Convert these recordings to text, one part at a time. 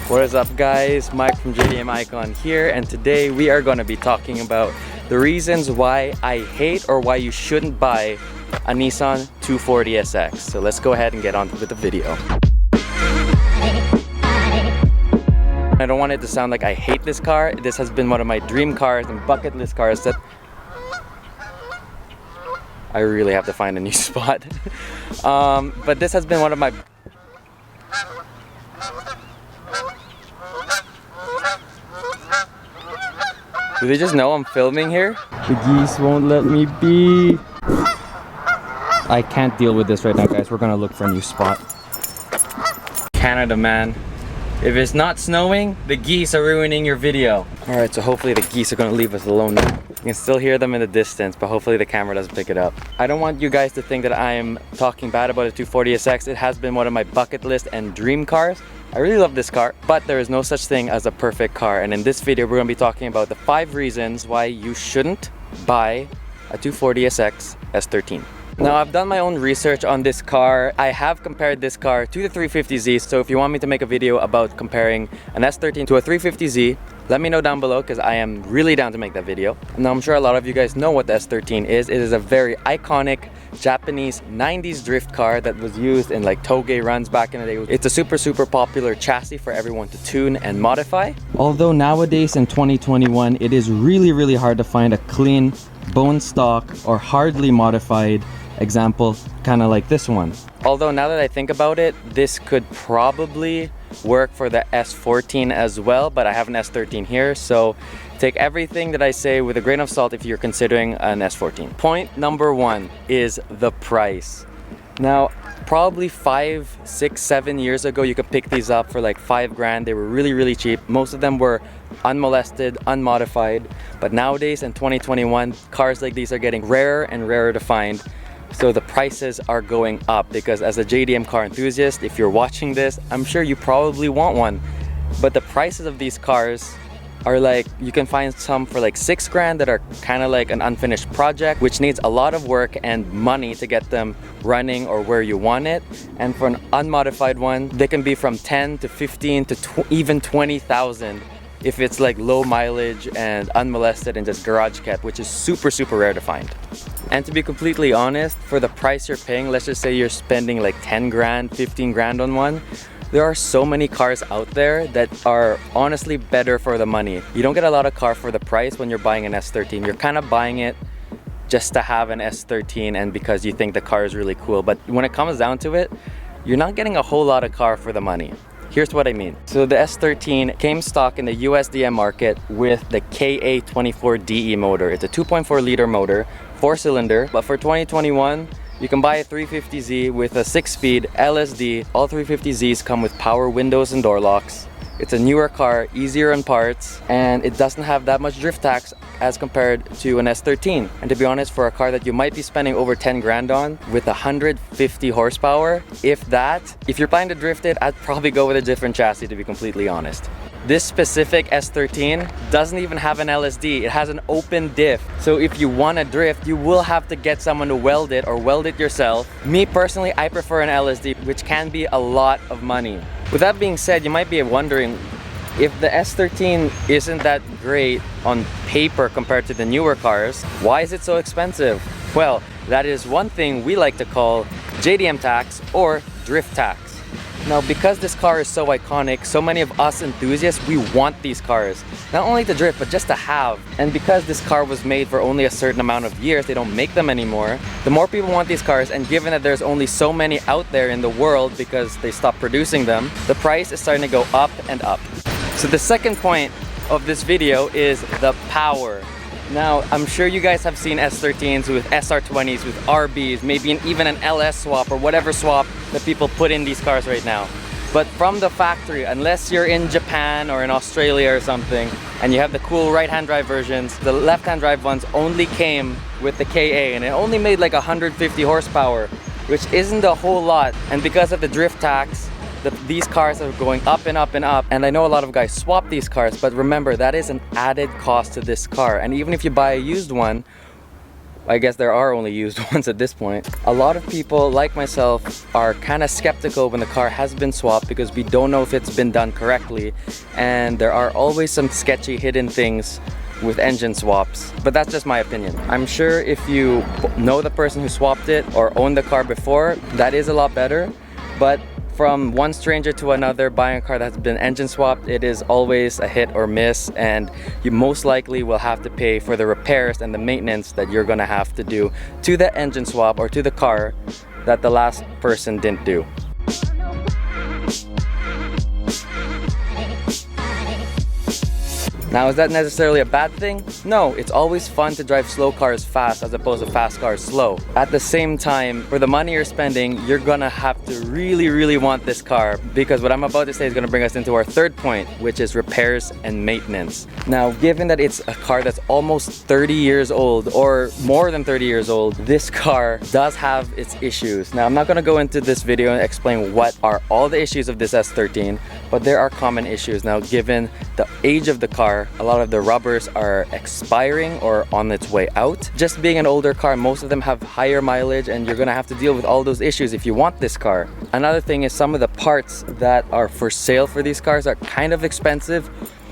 What is up guys, Mike from JDM Icon here, and today we are going to be talking about the reasons why I hate or why you shouldn't buy a Nissan 240SX. So let's go ahead and get on with the video. I don't want it to sound like I hate this car. This has been one of my dream cars and bucket list cars that I really have to find a new spot. But this has been one of my Do they just know I'm filming here? The geese won't let me be. I can't deal with this right now, guys. We're gonna look for a new spot. Canada, man. If it's not snowing, the geese are ruining your video. Alright, so hopefully the geese are gonna leave us alone now. You can still hear them in the distance, but hopefully the camera doesn't pick it up. I don't want you guys to think that I'm talking bad about a 240SX. It has been one of my bucket list and dream cars. I really love this car, but there is no such thing as a perfect car. And in this video, we're gonna be talking about the 5 reasons why you shouldn't buy a 240SX S13. Now, I've done my own research on this car. I have compared this car to the 350Z, so if you want me to make a video about comparing an S13 to a 350Z, let me know down below because I am really down to make that video. Now, I'm sure a lot of you guys know what the S13 is. It is a very iconic Japanese 90s drift car that was used in like toge runs back in the day. It's a super popular chassis for everyone to tune and modify. Although nowadays in 2021, it is really hard to find a clean bone stock or hardly modified example, kind of like this one. Although now that I think about it, this could probably work for the S14 as well, but I have an S13 here, so take everything that I say with a grain of salt if you're considering an S14. Point number 1 is the price. Now, probably 5, 6, 7 years ago, you could pick these up for like 5 grand. They were really cheap. Most of them were unmolested, unmodified, but nowadays in 2021, cars like these are getting rarer and rarer to find. So the prices are going up because as a JDM car enthusiast, if you're watching this, I'm sure you probably want one. But the prices of these cars are like, you can find some for like 6 grand that are kind of like an unfinished project, which needs a lot of work and money to get them running or where you want it. And for an unmodified one, they can be from 10 to 15 to even 20,000 if it's like low mileage and unmolested and just garage kept, which is super rare to find. And to be completely honest, for the price you're paying, let's just say you're spending like 10 grand, 15 grand on one, there are so many cars out there that are honestly better for the money. You don't get a lot of car for the price when you're buying an S13. You're kind of buying it just to have an S13 and because you think the car is really cool. But when it comes down to it, you're not getting a whole lot of car for the money. Here's what I mean. So the S13 came stock in the USDM market with the KA24DE motor. It's a 2.4 liter motor, 4-cylinder, but for 2021, you can buy a 350Z with a 6-speed LSD. All 350Zs come with power windows and door locks. It's a newer car, easier on parts, and it doesn't have that much drift tax as compared to an S13. And to be honest, for a car that you might be spending over 10 grand on with 150 horsepower, if you're planning to drift it, I'd probably go with a different chassis, to be completely honest. This specific S13 doesn't even have an LSD. It has an open diff. So if you want to drift, you will have to get someone to weld it or weld it yourself. Me personally, I prefer an LSD, which can be a lot of money. With that being said, you might be wondering, if the S13 isn't that great on paper compared to the newer cars, why is it so expensive? Well, that is one thing we like to call JDM tax or drift tax. Now, because this car is so iconic, so many of us enthusiasts, we want these cars. Not only to drift, but just to have. And because this car was made for only a certain amount of years, they don't make them anymore. The more people want these cars, and given that there's only so many out there in the world because they stopped producing them, the price is starting to go up and up. So the second point of this video is the power. Now, I'm sure you guys have seen S13s with SR20s, with RBs, maybe even an LS swap or whatever swap that people put in these cars right now. But from the factory, unless you're in Japan or in Australia or something, and you have the cool right-hand drive versions, the left-hand drive ones only came with the KA, and it only made like 150 horsepower, which isn't a whole lot. And because of the drift tax, these cars are going up and up and up. And I know a lot of guys swap these cars, but remember, that is an added cost to this car. And even if you buy a used one, I guess there are only used ones at this point. A lot of people, like myself, are kind of skeptical when the car has been swapped because we don't know if it's been done correctly, and there are always some sketchy hidden things with engine swaps, but that's just my opinion. I'm sure if you know the person who swapped it or owned the car before, that is a lot better, but from one stranger to another buying a car that's been engine swapped, it is always a hit or miss, and you most likely will have to pay for the repairs and the maintenance that you're gonna have to do to the engine swap or to the car that the last person didn't do. Now, is that necessarily a bad thing? No, it's always fun to drive slow cars fast as opposed to fast cars slow. At the same time, for the money you're spending, you're gonna have to really want this car, because what I'm about to say is gonna bring us into our third point, which is repairs and maintenance. Now, given that it's a car that's almost 30 years old or more than 30 years old, this car does have its issues. Now, I'm not gonna go into this video and explain what are all the issues of this S13, but there are common issues. Now, given the age of the car, a lot of the rubbers are expiring or on its way out. Just being an older car, most of them have higher mileage, and you're gonna have to deal with all those issues if you want this car. Another thing is some of the parts that are for sale for these cars are kind of expensive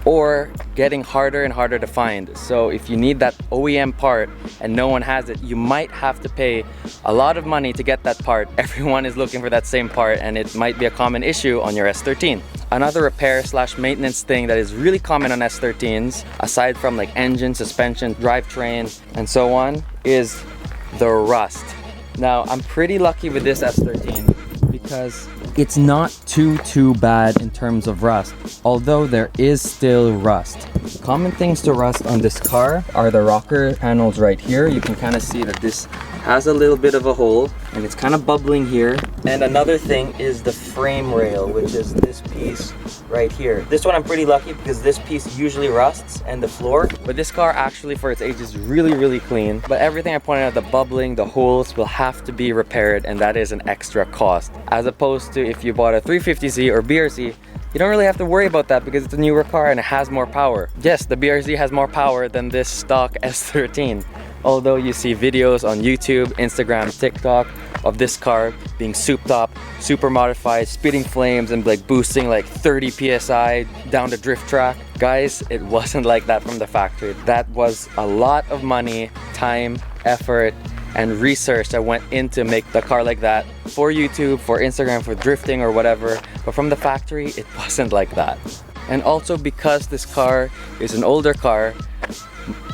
or getting harder and harder to find. So if you need that OEM part and no one has it, you might have to pay a lot of money to get that part. Everyone is looking for that same part, and it might be a common issue on your S13. Another repair slash maintenance thing that is really common on S13s, aside from like engine, suspension, drivetrain, and so on, is the rust. Now, I'm pretty lucky with this S13 because it's not too bad in terms of rust, although there is still rust. Common things to rust on this car are the rocker panels right here. You can kind of see that this has a little bit of a hole and it's kind of bubbling here. And another thing is the frame rail, which is this piece right here. This one I'm pretty lucky because this piece usually rusts, and the floor. But this car actually for its age is really clean. But everything I pointed out, the bubbling, the holes, will have to be repaired, and that is an extra cost. As opposed to if you bought a 350Z or BRZ, you don't really have to worry about that because it's a newer car and it has more power. Yes, the BRZ has more power than this stock S13. Although you see videos on YouTube, Instagram, TikTok of this car being souped up, super modified, spitting flames and like boosting like 30 PSI down the drift track. Guys, it wasn't like that from the factory. That was a lot of money, time, effort, and research that went into make the car like that for YouTube, for Instagram, for drifting or whatever. But from the factory, it wasn't like that. And also because this car is an older car,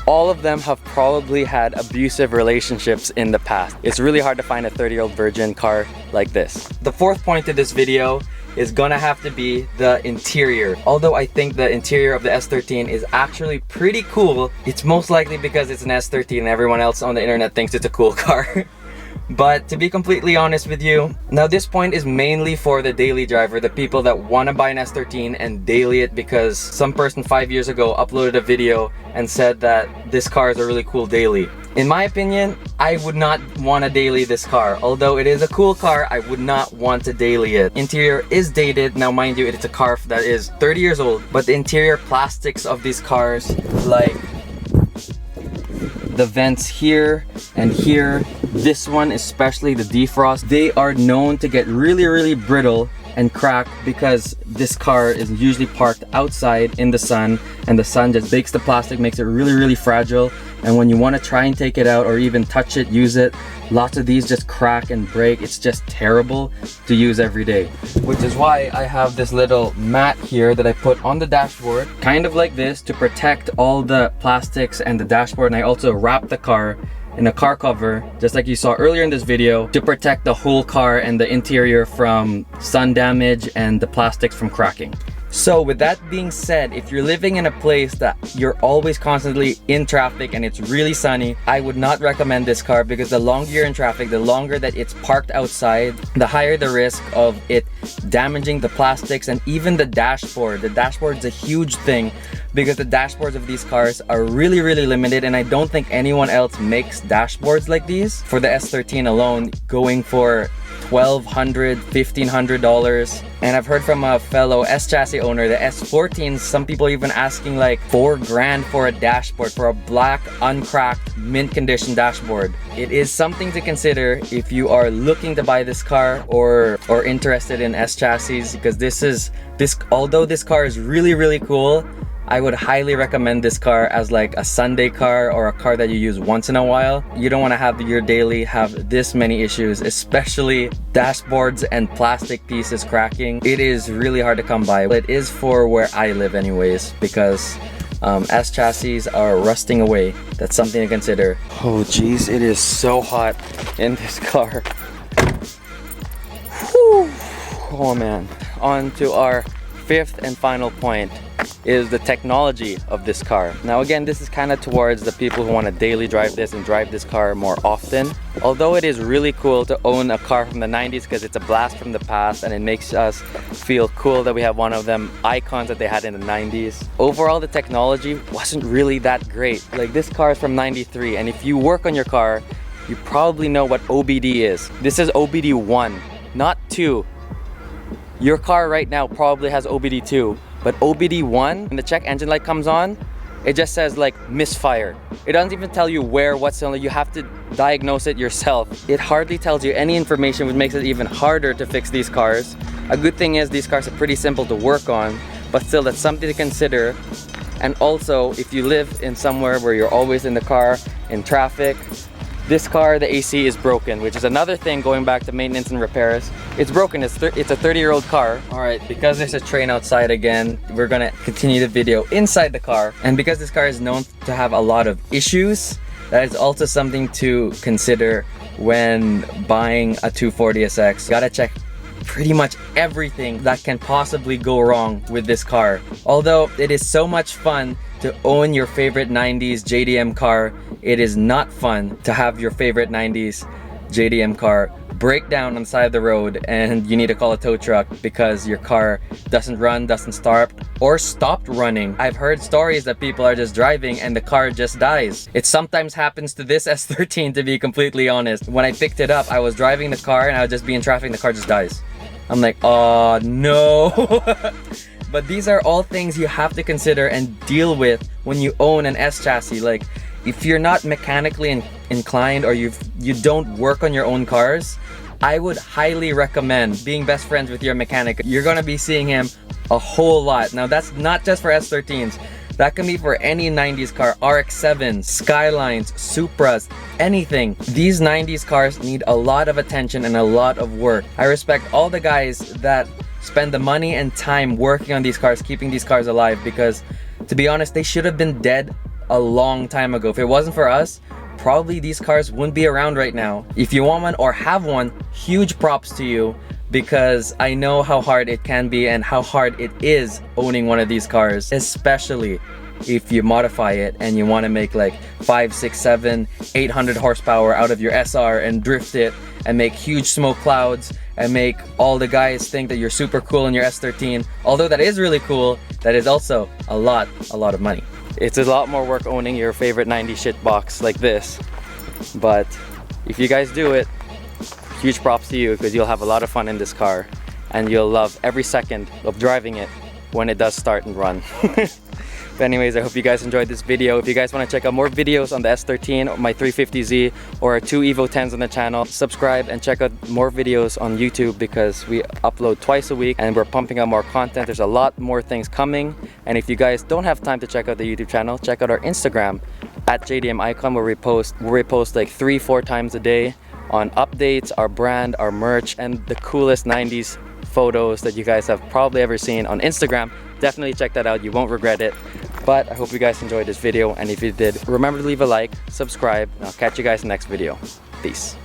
all of them have probably had abusive relationships in the past. It's really hard to find a 30-year-old virgin car like this. The fourth point of this video is gonna have to be the interior. Although I think the interior of the S13 is actually pretty cool, it's most likely because it's an S13 and everyone else on the internet thinks it's a cool car. But to be completely honest with you, now this point is mainly for the daily driver, the people that want to buy an S13 and daily it because some person 5 years ago uploaded a video and said that this car is a really cool daily. In my opinion, I would not want to daily this car. Although it is a cool car, I would not want to daily it. Interior is dated. Now mind you, it's a car that is 30 years old, but the interior plastics of these cars, like the vents here and here, this one especially, the defrost, they are known to get really brittle and crack because this car is usually parked outside in the sun, and the sun just bakes the plastic, makes it really fragile. And when you want to try and take it out or even touch it, use it, lots of these just crack and break. It's just terrible to use every day, which is why I have this little mat here that I put on the dashboard, kind of like this, to protect all the plastics and the dashboard. And I also wrap the car in a car cover, just like you saw earlier in this video, to protect the whole car and the interior from sun damage and the plastics from cracking. So with that being said, if you're living in a place that you're always constantly in traffic and it's really sunny, I would not recommend this car because the longer you're in traffic, the longer that it's parked outside, the higher the risk of it damaging the plastics and even the dashboard. The dashboard is a huge thing because the dashboards of these cars are really limited, and I don't think anyone else makes dashboards like these. For the S13 alone, going for $1,200, $1,500. And I've heard from a fellow S chassis owner, the S14s, some people even asking like $4 grand for a dashboard, for a black, uncracked, mint condition dashboard. It is something to consider if you are looking to buy this car or interested in S chassis, because although this car is really cool, I would highly recommend this car as like a Sunday car or a car that you use once in a while. You don't want to have your daily have this many issues, especially dashboards and plastic pieces cracking. It is really hard to come by. It is for where I live anyways, because S chassis are rusting away. That's something to consider. Oh geez, it is so hot in this car. Whew. Oh man. On to our fifth and final point is the technology of this car. Now again, this is kind of towards the people who want to daily drive this and drive this car more often. Although it is really cool to own a car from the 90s because it's a blast from the past and it makes us feel cool that we have one of them icons that they had in the 90s. Overall, the technology wasn't really that great. Like, this car is from 93, and if you work on your car, you probably know what OBD is. This is OBD 1, not 2. Your car right now probably has OBD 2. But OBD 1, when the check engine light comes on, it just says like misfire. It doesn't even tell you what cylinder. You have to diagnose it yourself. It hardly tells you any information, which makes it even harder to fix these cars. A good thing is these cars are pretty simple to work on, but still that's something to consider. And also, if you live in somewhere where you're always in the car, in traffic, this car, the AC is broken, which is another thing going back to maintenance and repairs. It's broken, it's a 30-year-old car. All right, because there's a train outside again, we're gonna continue the video inside the car. And because this car is known to have a lot of issues, that is also something to consider when buying a 240SX. You gotta check pretty much everything that can possibly go wrong with this car. Although it is so much fun to own your favorite 90s JDM car, it is not fun to have your favorite 90s JDM car break down on the side of the road and you need to call a tow truck because your car doesn't run, doesn't start, or stopped running. I've heard stories that people are just driving and the car just dies. It sometimes happens to this S13, to be completely honest. When I picked it up, I was driving the car and I would just be in traffic and the car just dies. I'm like, oh no. But these are all things you have to consider and deal with when you own an S chassis. Like, if you're not mechanically inclined or you don't work on your own cars, I would highly recommend being best friends with your mechanic. You're gonna be seeing him a whole lot. Now that's not just for S13s. That can be for any 90s car, RX-7s, Skylines, Supras, anything. These 90s cars need a lot of attention and a lot of work. I respect all the guys that spend the money and time working on these cars, keeping these cars alive, because to be honest, they should have been dead a long time ago. If it wasn't for us, probably these cars wouldn't be around right now. If you want one or have one, huge props to you, because I know how hard it can be and how hard it is owning one of these cars, especially if you modify it and you want to make like 5, 6, 7, 800 horsepower out of your SR and drift it and make huge smoke clouds and make all the guys think that you're super cool in your S13. Although that is really cool, that is also a lot of money. It's a lot more work owning your favorite 90s shit box like this. But if you guys do it, huge props to you, because you'll have a lot of fun in this car and you'll love every second of driving it when it does start and run. But anyways, I hope you guys enjoyed this video. If you guys want to check out more videos on the S13 or my 350Z or our 2 Evo 10s on the channel, subscribe and check out more videos on YouTube, because we upload twice a week and we're pumping out more content. There's a lot more things coming. And if you guys don't have time to check out the YouTube channel, check out our Instagram at JDM Icon, where we post like 3-4 times a day on updates, our brand, our merch, and the coolest 90s photos that you guys have probably ever seen on Instagram. Definitely check that out, you won't regret it. But I hope you guys enjoyed this video, and if you did, remember to leave a like, subscribe, and I'll catch you guys in the next video. Peace.